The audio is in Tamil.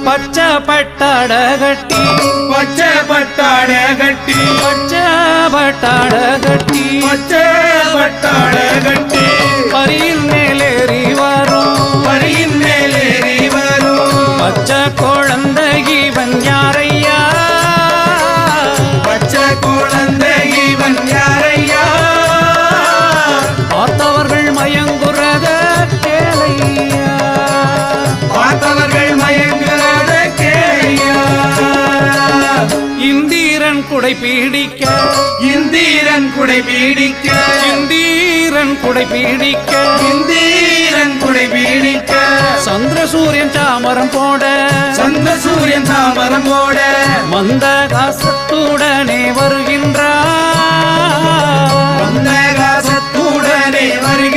பச்சை பட்டாட கட்டி பச்சை பட்டாட கட்டி பச்சை பட்டாட கட்டி பச்சை பட்டாட கட்டி பரியின் மேலேறி வரும் பரியின் மேலேறி வரும் பச்சை குழந்தை இவன் யாரையா பச்சை குழந்தை இவன் யாரையா பார்த்தவர்கள் மயங்குறத கேளையா பார்த்தவர்கள் மயங்குறத கேளையா இந்திரன் குடை பீடிக்க இந்திரன் குடை பீடிக்க இந்திரன் குடை பீடிக்க இந்திரன் குடை பீடிக்க சந்திர சூரியன் சாமரம் போட சந்திர சூரியன் சாமரம் போட மந்தகாசத்துடனே வருகின்றார் மந்தகாசத்துடனே வருகின்றார்